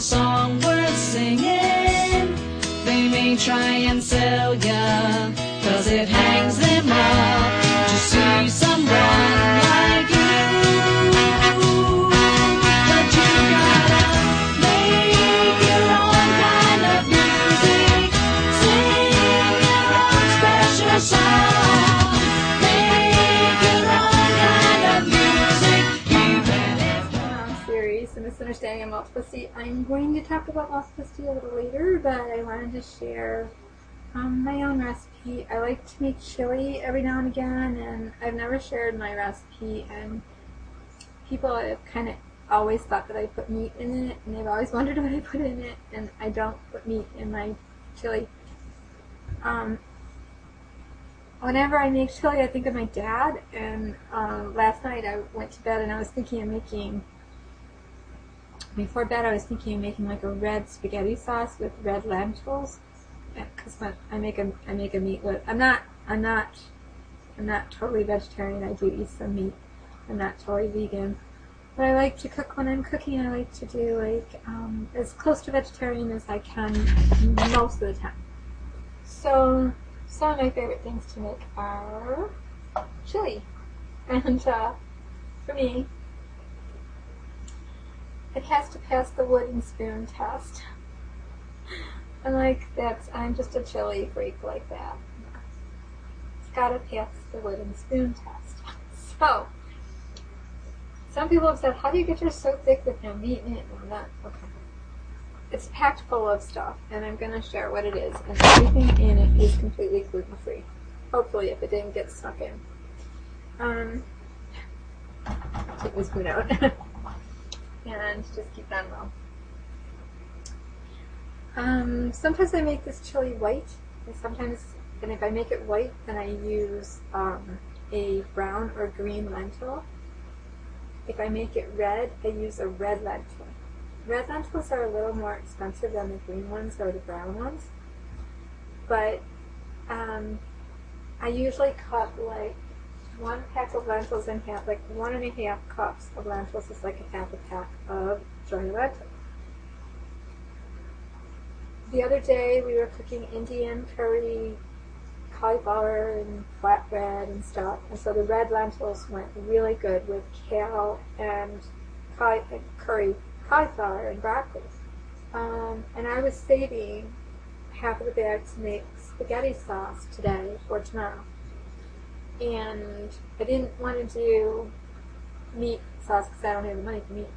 song worth singing. They may try and sell ya, 'cause it hangs them up to see someone like you. But you gotta make your own kind of music, sing your own special song, make your own kind of music, even if series, The Misunderstanding of Multiplicity. I'm going to talk about multiplicity a little later, but I wanted to share my own recipe. I like to make chili every now and again, and I've never shared my recipe, and people have kind of always thought that I put meat in it, and they've always wondered what I put in it, and I don't put meat in my chili. Whenever I make chili, I think of my dad, and last night I went to bed and I was thinking of making, before bed I was thinking of making like a red spaghetti sauce with red lentils, because I make a meatless. I'm not totally vegetarian. I do eat some meat. I'm not totally vegan, but I like to cook. When I'm cooking, I like to do like as close to vegetarian as I can most of the time. So some of my favorite things to make are chili, and for me, it has to pass the wooden spoon test. I'm just a chili freak like that. It's got to pass the wooden spoon test. So, some people have said, how do you get yours so thick with no meat in it? No, not, okay. It's packed full of stuff, and I'm going to share what it is. And everything in it is completely gluten-free. Hopefully, if it didn't get stuck in. Take the spoon out. And just keep that low. Sometimes I make this chili white, and if I make it white, then I use a brown or green lentil. If I make it red, I use a red lentil. Red lentils are a little more expensive than the green ones or the brown ones, but I usually cut like 1 pack of lentils in half, like 1.5 cups of lentils is like a half a pack of dry lentils. The other day we were cooking Indian curry, cauliflower and flatbread and stuff, and so the red lentils went really good with kale and curry, cauliflower and broccoli. And I was saving half of the bag to make spaghetti sauce today for tomorrow. And I didn't want to do meat sauce because I don't have the money for meat.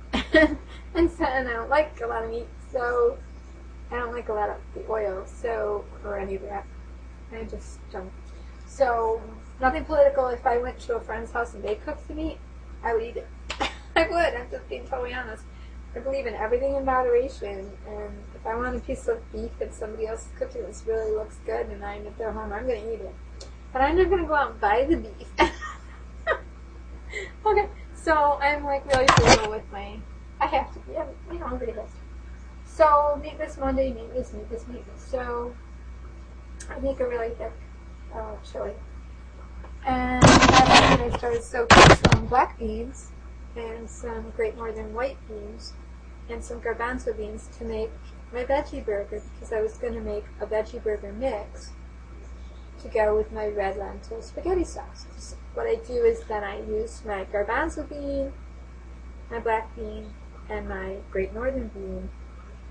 and I don't like a lot of meat, so I don't like a lot of the oil, or any of that. I just don't. So, nothing political. If I went to a friend's house and they cooked the meat, I would eat it. I would. I'm just being totally honest. I believe in everything in moderation, and if I want a piece of beef and somebody else is cooking this really looks good and I'm at their home, I'm going to eat it. But I'm not going to go out and buy the beef. Okay, so I'm like really frugal with I have to be, I'm hungry to this. So, meatless Monday, meatless. So, I make a really thick chili. And last night I started soaking some black beans and some Great Northern white beans and some garbanzo beans to make my veggie burger, because I was going to make a veggie burger mix to go with my red lentil spaghetti sauce. So what I do is then I use my garbanzo bean, my black bean, and my Great Northern bean,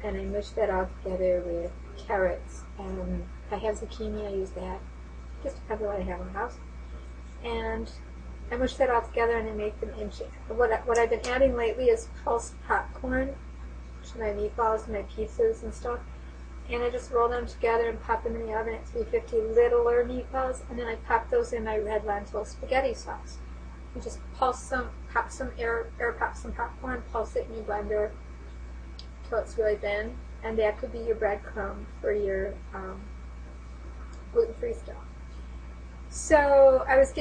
and I mush that all together with carrots, and if I have zucchini, I use that. Just depends on what I have in the house. And I mush that all together and I make them in shape. What I've been adding lately is pulsed popcorn to my meatballs and my pizzas and stuff. And I just roll them together and pop them in the oven at 350, littler meatballs, and then I pop those in my red lentil spaghetti sauce. You just pop some popcorn, pulse it in your blender till it's really thin, and that could be your breadcrumb for your gluten-free stuff. So I was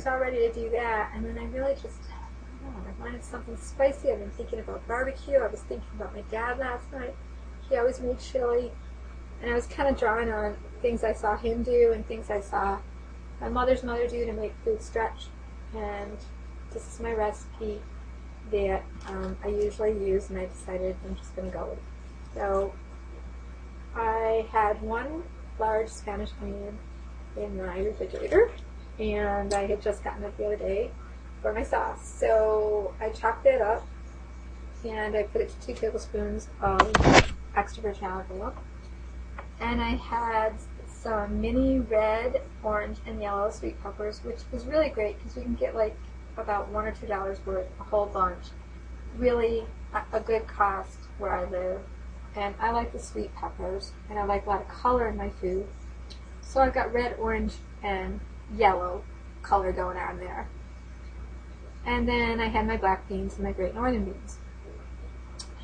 all ready to do that, and then I really just, I wanted something spicy. I've been thinking about barbecue. I was thinking about my dad last night. He always made chili, and I was kind of drawing on things I saw him do and things I saw my mother's mother do to make food stretch. And this is my recipe that I usually use, and I decided I'm just going to go with it. So I had one large Spanish onion in my refrigerator, and I had just gotten it the other day for my sauce. So I chopped it up and I put it to 2 tablespoons of extra virgin olive oil. And I had some mini red, orange, and yellow sweet peppers, which is really great because you can get like about $1 or $2 worth, a whole bunch. Really a good cost where I live. And I like the sweet peppers, and I like a lot of color in my food. So I've got red, orange, and yellow color going on there. And then I had my black beans and my great northern beans.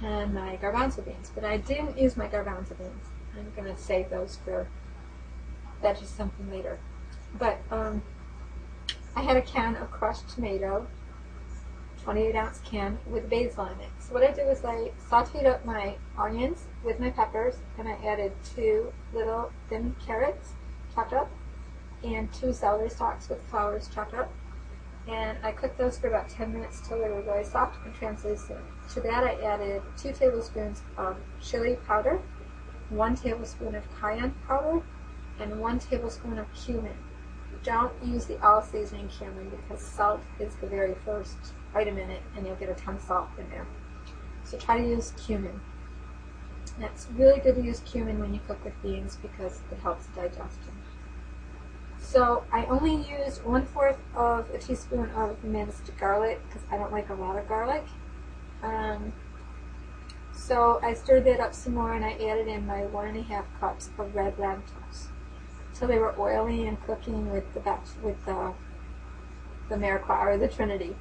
And my garbanzo beans. But I didn't use my garbanzo beans. I'm going to save those for veggie something later. But I had a can of crushed tomato, 28-ounce can with basil in it. So what I did was I sauteed up my onions with my peppers, and I added 2 little thin carrots chopped up and 2 celery stalks with flowers chopped up. And I cooked those for about 10 minutes till they were really soft and translucent. To that I added 2 tablespoons of chili powder, 1 tablespoon of cayenne powder, and 1 tablespoon of cumin. Don't use the all-seasoning cumin because salt is the very first item in it, and you'll get a ton of salt in there. So try to use cumin. And it's really good to use cumin when you cook with beans because it helps digestion. So I only used 1/4 of a teaspoon of minced garlic because I don't like a lot of garlic. So I stirred that up some more, and I added in my 1½ cups of red lentils. So they were oily and cooking with the Mirepoix or the Trinity.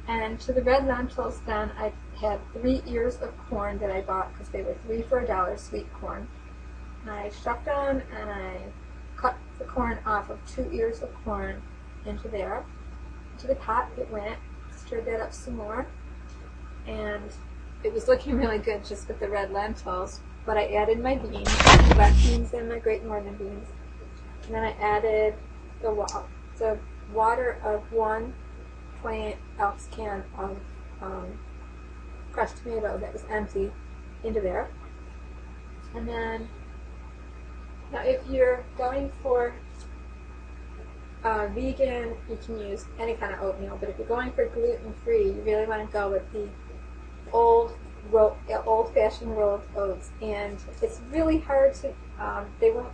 And to the red lentils then I had 3 ears of corn that I bought because they were 3 for $1 sweet corn. And I shucked them and I cut the corn off of 2 ears of corn into there. Into the pot it went, stirred that up some more, and it was looking really good just with the red lentils. But I added my beans, the black beans and my great northern beans. And then I added the water of 1 28-ounce can of crushed tomato that was empty into there. And then, now if you're going for vegan, you can use any kind of oatmeal, but if you're going for gluten-free, you really want to go with the old-fashioned rolled oats. And it's really hard to, they'll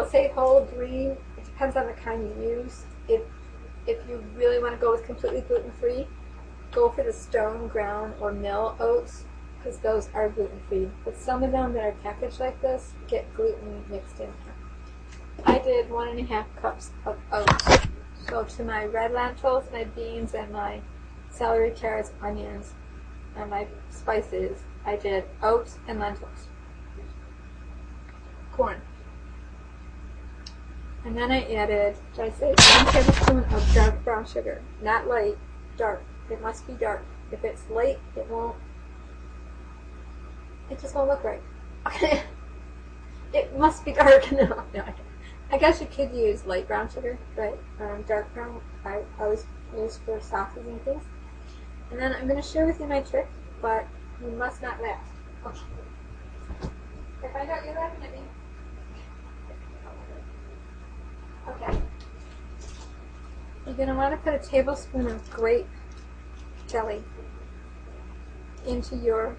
say whole grain. It depends on the kind you use. If you really want to go with completely gluten-free, go for the stone ground or mill oats because those are gluten-free. But some of them that are packaged like this get gluten mixed in. I did 1½ cups of oats. So to my red lentils, my beans, and my celery, carrots, onions, and my spices, I did oats and lentils. Corn. And then I added, did I say 1 tablespoon of dark brown sugar? Not light, dark. It must be dark. If it's light, it just won't look right. Okay. It must be dark. No, I guess you could use light brown sugar, but dark brown I always use for sauces and things. And then I'm going to share with you my trick, but you must not laugh. Okay. If I don't, you're laughing at me. Okay. You're going to want to put a tablespoon of grape jelly into your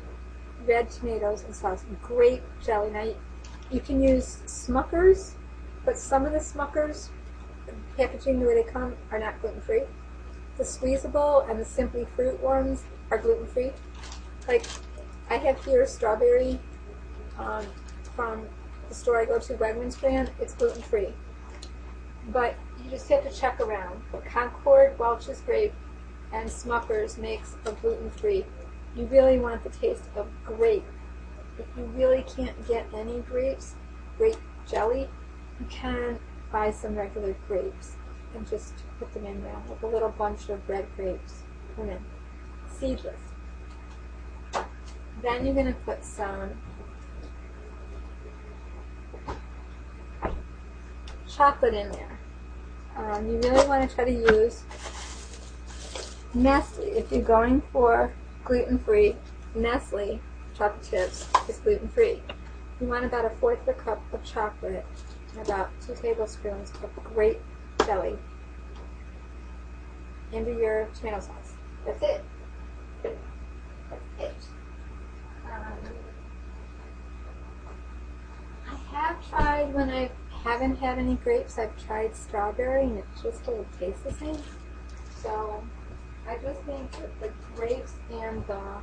red tomatoes and sauce. Grape jelly. Now, you can use Smuckers, but some of the Smuckers, packaging the way they come, are not gluten-free. The squeezable and the Simply Fruit ones are gluten-free. Like, I have here strawberry from the store I go to, Wegmans brand. It's gluten-free. But you just have to check around. Concord, Welch's Grape, and Smuckers makes a gluten-free. You really want the taste of grape. If you really can't get any grapes, grape jelly, you can buy some regular grapes and just put them in there, like a little bunch of red grapes. Put them in. Seedless. Then you're going to put some chocolate in there. You really want to try to use Nestle. If you're going for gluten-free, Nestle chocolate chips is gluten-free. You want about 1/4 cup of chocolate and about 2 tablespoons of grape jelly into your tomato sauce. That's it. That's it. I have tried, when I haven't had any grapes, I've tried strawberry and it just doesn't taste the same. So I just think that the grapes and the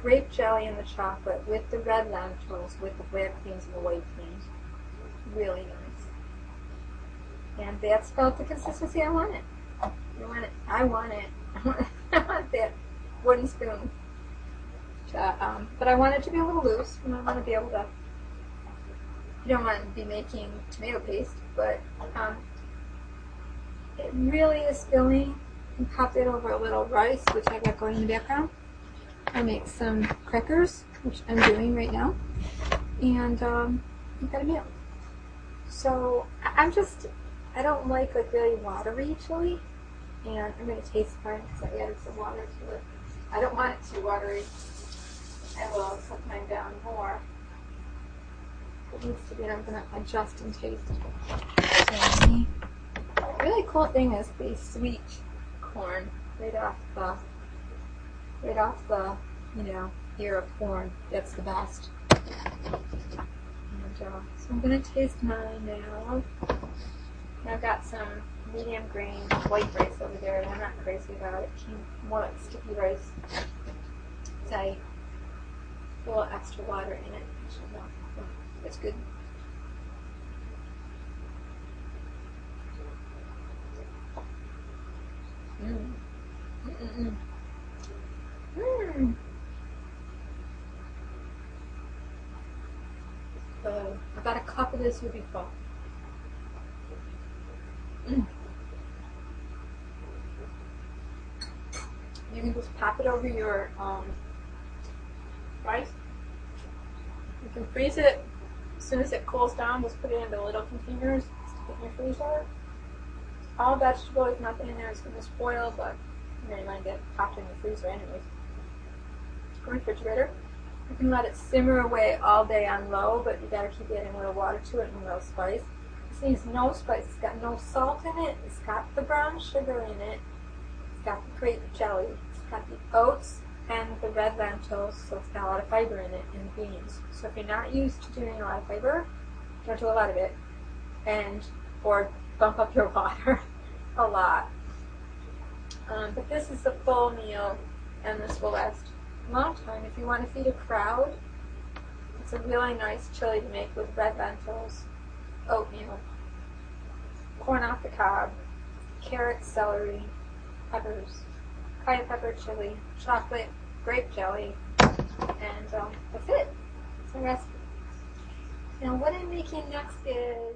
grape jelly and the chocolate with the red lentils, with the black beans and the white beans, really nice. And that's about the consistency I want it. I want that wooden spoon. But I want it to be a little loose, and I want to be able to. You don't want to be making tomato paste, but it really is filling. And pop it over a little rice, which I got going in the background. I make some crackers, which I'm doing right now, and you've got a meal. So I don't like really watery chili, and I'm going to taste mine because I added some water to it. I don't want it too watery. I will set mine down more. It needs to be, and I'm going to adjust and taste. So, see? The really cool thing is the sweet corn right off the ear of corn. That's the best. And, so I'm going to taste mine now. I've got some medium grain white rice over there, and I'm not crazy about it. More like sticky rice. I put a little extra water in it. Actually, no, it's good. About a cup of this would be full. You can just pop it over your rice. You can freeze it as soon as it cools down. Just put it into little containers, stick it in your freezer. All vegetables, nothing in there is going to spoil, but you may want to get popped in the freezer anyways. Go in the refrigerator. You can let it simmer away all day on low, but you gotta keep adding a little water to it and a little spice. This needs no spice. It's got no salt in it. It's got the brown sugar in it. It's got the grape jelly. It's got the oats and the red lentils, so it's got a lot of fiber in it, and beans. So if you're not used to doing a lot of fiber, don't do a lot of it, or bump up your water a lot. But this is a full meal, and this will last a long time. If you want to feed a crowd, it's a really nice chili to make with red lentils, oatmeal, corn off the cob, carrots, celery, peppers, cayenne pepper, chili, chocolate, grape jelly, and that's it. It's a recipe. Now what I'm making next is